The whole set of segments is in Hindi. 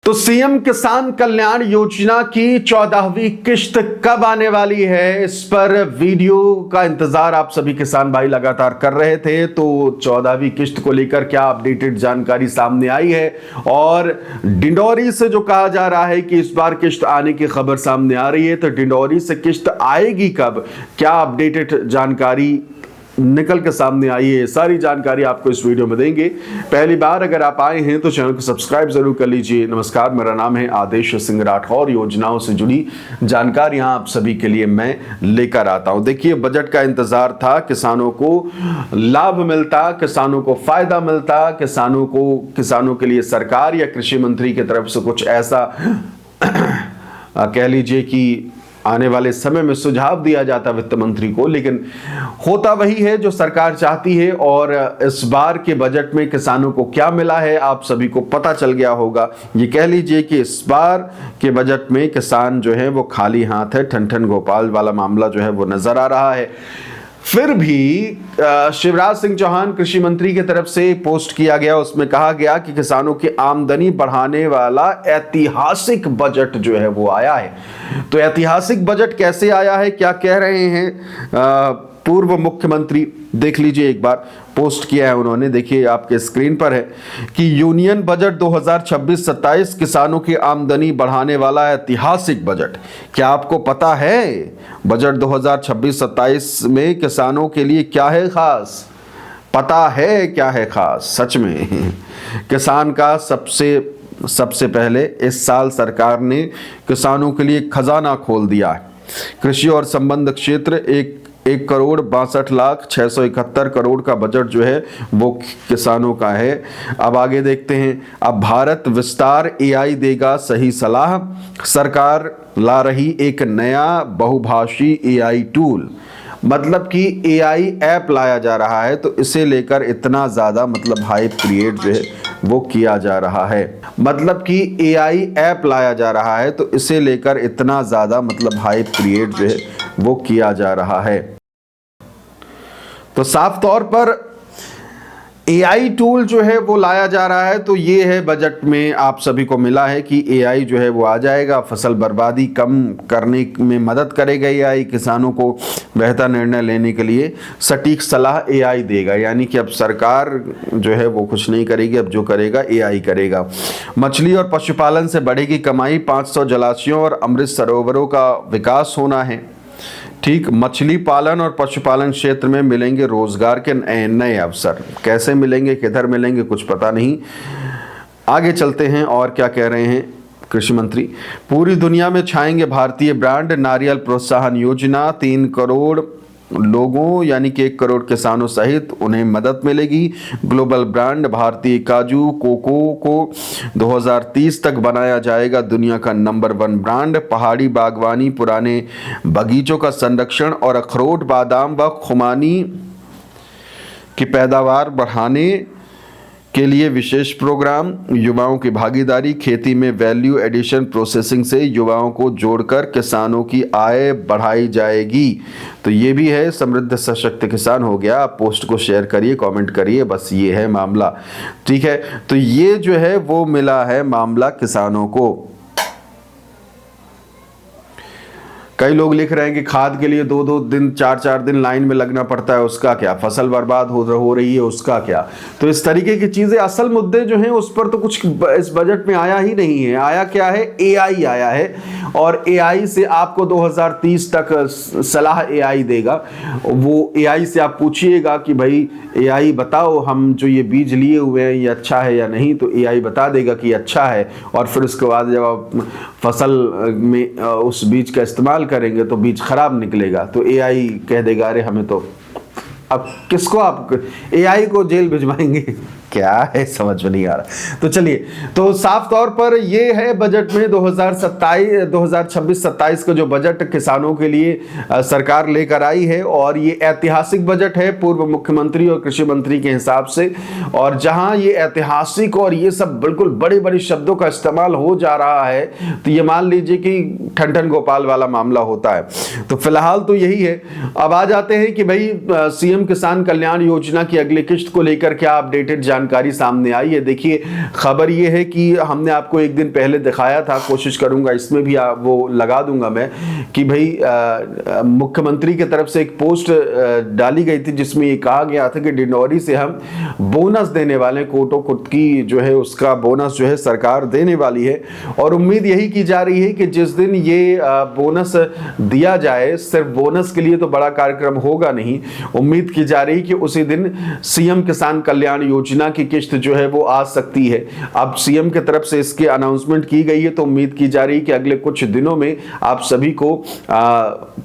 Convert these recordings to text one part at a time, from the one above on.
तो सीएम किसान कल्याण योजना की 14वीं किश्त कब आने वाली है, इस पर वीडियो का इंतजार आप सभी किसान भाई लगातार कर रहे थे। तो 14वीं किश्त को लेकर क्या अपडेटेड जानकारी सामने आई है और डिंडौरी से जो कहा जा रहा है कि इस बार किश्त आने की खबर सामने आ रही है, तो डिंडौरी से किश्त आएगी कब, क्या अपडेटेड जानकारी निकल के सामने आई है, सारी जानकारी आपको इस वीडियो में देंगे। पहली बार अगर आप आए हैं तो चैनल को सब्सक्राइब जरूर कर लीजिए। नमस्कार, मेरा नाम है आदेश सिंह राठौर। योजनाओं से जुड़ी जानकारियां आप सभी के लिए मैं लेकर आता हूं। देखिए, बजट का इंतजार था, किसानों को लाभ मिलता, किसानों को फायदा मिलता, किसानों के लिए सरकार या कृषि मंत्री की तरफ से कुछ ऐसा कह लीजिए कि आने वाले समय में सुझाव दिया जाता वित्त मंत्री को, लेकिन होता वही है जो सरकार चाहती है। और इस बार के बजट में किसानों को क्या मिला है आप सभी को पता चल गया होगा। ये कह लीजिए कि इस बार के बजट में किसान जो है वो खाली हाथ है, ठन गोपाल वाला मामला जो है वो नजर आ रहा है। फिर भी शिवराज सिंह चौहान कृषि मंत्री की तरफ से पोस्ट किया गया, उसमें कहा गया कि किसानों की आमदनी बढ़ाने वाला ऐतिहासिक बजट जो है वो आया है। तो ऐतिहासिक बजट कैसे आया है, क्या कह रहे हैं पूर्व मुख्यमंत्री, देख लीजिए एक बार। पोस्ट किया है उन्होंने, देखिए आपके स्क्रीन पर है कि यूनियन बजट 2026-27 किसानों की आमदनी बढ़ाने वाला ऐतिहासिक बजट। क्या आपको पता है बजट 2026-27 में किसानों के लिए क्या है खास? पता है क्या है खास? सच में किसान का सबसे पहले इस साल सरकार ने किसानों के लिए खजाना खोल दिया है। कृषि और संबंध क्षेत्र 1,62,06,71 करोड़ का बजट जो है वो किसानों का है। अब आगे देखते हैं। अब भारत विस्तार एआई देगा सही सलाह, सरकार ला रही एक नया बहुभाषी एआई टूल। मतलब कि एआई ऐप लाया जा रहा है, तो इसे लेकर इतना ज़्यादा मतलब हाइप क्रिएट जो है वो किया जा रहा है। मतलब कि एआई ऐप लाया जा रहा है, तो इसे लेकर इतना ज़्यादा मतलब हाइप क्रिएट जो है वो किया जा रहा है। तो साफ तौर पर एआई टूल जो है वो लाया जा रहा है। तो ये है बजट में आप सभी को मिला है कि एआई जो है वो आ जाएगा, फसल बर्बादी कम करने में मदद करेगा एआई, किसानों को बेहतर निर्णय लेने के लिए सटीक सलाह एआई देगा। यानी कि अब सरकार जो है वो कुछ नहीं करेगी, अब जो करेगा एआई करेगा। मछली और पशुपालन से बढ़ेगी कमाई, 500 जलाशयों और अमृत सरोवरों का विकास होना है। ठीक, मछली पालन और पशुपालन क्षेत्र में मिलेंगे रोजगार के नए अवसर। कैसे मिलेंगे, किधर मिलेंगे, कुछ पता नहीं। आगे चलते हैं और क्या कह रहे हैं कृषि मंत्री। पूरी दुनिया में छाएंगे भारतीय ब्रांड, नारियल प्रोत्साहन योजना, 3 करोड़ लोगों यानी कि 1 करोड़ किसानों सहित उन्हें मदद मिलेगी। ग्लोबल ब्रांड भारतीय काजू कोको को 2030 तक बनाया जाएगा दुनिया का नंबर 1 ब्रांड। पहाड़ी बागवानी, पुराने बगीचों का संरक्षण और अखरोट, बादाम व खुमानी की पैदावार बढ़ाने के लिए विशेष प्रोग्राम। युवाओं की भागीदारी, खेती में वैल्यू एडिशन प्रोसेसिंग से युवाओं को जोड़कर किसानों की आय बढ़ाई जाएगी। तो ये भी है समृद्ध सशक्त किसान हो गया। आप पोस्ट को शेयर करिए, कमेंट करिए, बस ये है मामला। ठीक है, तो ये जो है वो मिला है मामला किसानों को। कई लोग लिख रहे हैं कि खाद के लिए 2-2 दिन 4-4 दिन लाइन में लगना पड़ता है, उसका क्या? फसल बर्बाद हो रही है, उसका क्या? तो इस तरीके की चीजें, असल मुद्दे जो हैं उस पर तो कुछ इस बजट में आया ही नहीं है। आया क्या है? एआई आया है, और एआई से आपको 2030 तक सलाह एआई देगा। वो एआई से आप पूछिएगा कि भाई एआई बताओ, हम जो ये बीज लिए हुए हैं ये अच्छा है या नहीं, तो एआई बता देगा कि अच्छा है। और फिर उसके बाद जब आप फसल में उस बीज का इस्तेमाल करेंगे तो बीज खराब निकलेगा, तो एआई कह देगा अरे हमें तो, अब किसको आप एआई को जेल भिजवाएंगे? क्या है, समझ में नहीं आ रहा। तो चलिए, तो साफ तौर पर ये है बजट में 2026-27 का जो बजट किसानों के लिए सरकार लेकर आई है। और ये ऐतिहासिक बजट है पूर्व मुख्यमंत्री और कृषि मंत्री के हिसाब से। और जहां ये ऐतिहासिक और ये सब बिल्कुल बड़े बड़े शब्दों का इस्तेमाल हो जा रहा है, तो ये मान लीजिए कि ठन गोपाल वाला मामला होता है। तो फिलहाल तो यही है। अब आ जाते हैं कि भाई सीएम किसान कल्याण योजना की अगली किश्त को लेकर क्या अपडेटेड जानकारी जानकारी सामने आई है। देखिए, खबर ये है कि हमने आपको एक दिन पहले दिखाया था, कोशिश करूंगा इसमें भी वो लगा दूंगा मैं, कि भाई मुख्यमंत्री की तरफ से एक पोस्ट डाली गई थी जिसमें ये कहा गया था कि डिंडौरी से हम बोनस देने वाले, कोटो कुट की जो है उसका बोनस जो है सरकार देने वाली है। और उम्मीद यही की जा रही है कि जिस दिन ये बोनस दिया जाए, सिर्फ बोनस के लिए तो बड़ा कार्यक्रम होगा नहीं, उम्मीद की जा रही है कि उसी दिन सीएम किसान कल्याण योजना की किस्त जो है वो आ सकती है। अब सीएम की तरफ से इसकी अनाउंसमेंट की गई है, तो उम्मीद की जा रही है कि अगले कुछ दिनों में आप सभी को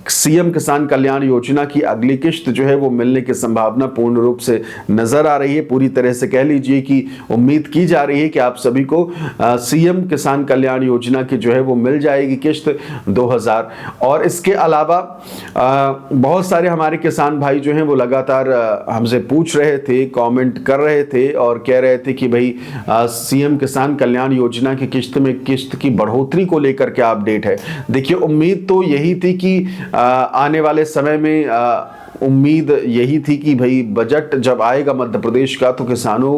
सीएम किसान कल्याण योजना की अगली किस्त जो है वो मिलने की संभावना पूर्ण रूप से नजर आ रही है। पूरी तरह से कह लीजिए कि उम्मीद की जा रही है कि आप सभी को सीएम किसान कल्याण योजना की जो है वो मिल जाएगी किस्त 2000। और इसके अलावा बहुत सारे हमारे किसान भाई जो हैं वो लगातार हमसे पूछ रहे थे, कमेंट कर रहे थे और कह रहे थे कि भाई सीएम किसान कल्याण योजना की किस्त में किस्त की बढ़ोतरी को लेकर क्या अपडेट है। देखिए, उम्मीद तो यही थी कि आने वाले समय में उम्मीद यही थी कि भाई बजट जब आएगा मध्य प्रदेश का तो किसानों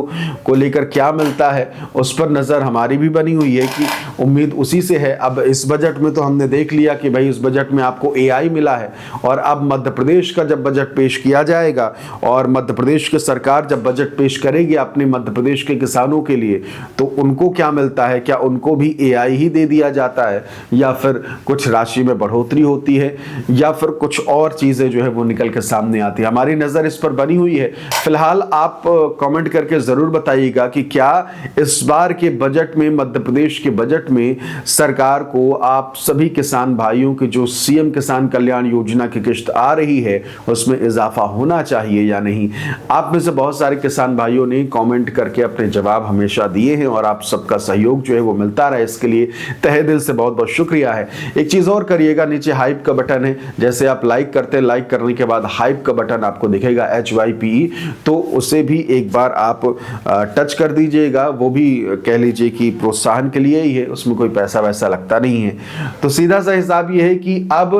को लेकर क्या मिलता है उस पर नज़र हमारी भी बनी हुई है कि उम्मीद उसी से है। अब इस बजट में तो हमने देख लिया कि भाई इस बजट में आपको एआई मिला है, और अब मध्य प्रदेश का जब बजट पेश किया जाएगा और मध्य प्रदेश की सरकार जब बजट पेश करेगी अपने मध्य प्रदेश के किसानों के लिए, तो उनको क्या मिलता है, क्या उनको भी एआई ही दे दिया जाता है या फिर कुछ राशि में बढ़ोतरी होती है या फिर कुछ और चीज़ें जो है वो निकल के सामने आती है। हमारी नजर इस पर बनी हुई है। फिलहाल आप कमेंट करके जरूर बताइएगा कि क्या इस बार के बजट में, मध्य प्रदेश के बजट में सरकार को आप सभी किसान भाइयों की जो सीएम किसान कल्याण योजना की किस्त आ रही है उसमें इजाफा होना चाहिए या नहीं। आप में से बहुत सारे किसान भाइयों ने कमेंट करके अपने जवाब हमेशा दिए हैं और आप सबका सहयोग जो है वो मिलता रहे, इसके लिए तहे दिल से बहुत बहुत शुक्रिया है। एक चीज और करिएगा, नीचे हाइप का बटन है, जैसे आप लाइक करते हैं, लाइक करने के बाद हाइप का बटन आपको दिखेगा HYPE, तो उसे भी एक बार आप टच कर दीजिएगा। वो भी कह लीजिए कि प्रोत्साहन के लिए ही है, उसमें कोई पैसा वैसा लगता नहीं है। तो सीधा सा हिसाब ये है कि अब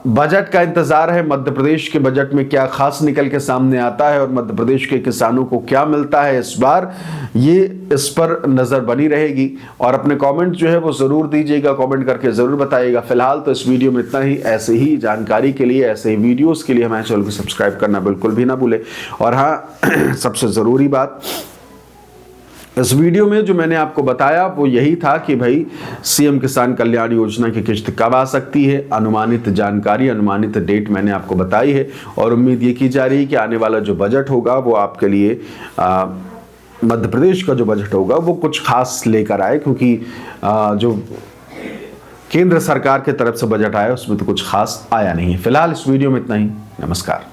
बजट का इंतजार है, मध्य प्रदेश के बजट में क्या खास निकल के सामने आता है और मध्य प्रदेश के किसानों को क्या मिलता है इस बार, ये इस पर नजर बनी रहेगी। और अपने कमेंट जो है वो जरूर दीजिएगा, कमेंट करके जरूर बताइएगा। फिलहाल तो इस वीडियो में इतना ही। ऐसे ही जानकारी के लिए, ऐसे ही वीडियोस के लिए हमारे चैनल को सब्सक्राइब करना बिल्कुल भी ना भूले। और हाँ, सबसे जरूरी बात इस वीडियो में जो मैंने आपको बताया वो यही था कि भाई सीएम किसान कल्याण योजना की किस्त कब आ सकती है, अनुमानित जानकारी, अनुमानित डेट मैंने आपको बताई है। और उम्मीद ये की जा रही है कि आने वाला जो बजट होगा वो आपके लिए मध्य प्रदेश का जो बजट होगा वो कुछ खास लेकर आए, क्योंकि जो केंद्र सरकार की तरफ से बजट आया उसमें तो कुछ खास आया नहीं है। फिलहाल इस वीडियो में इतना ही। नमस्कार।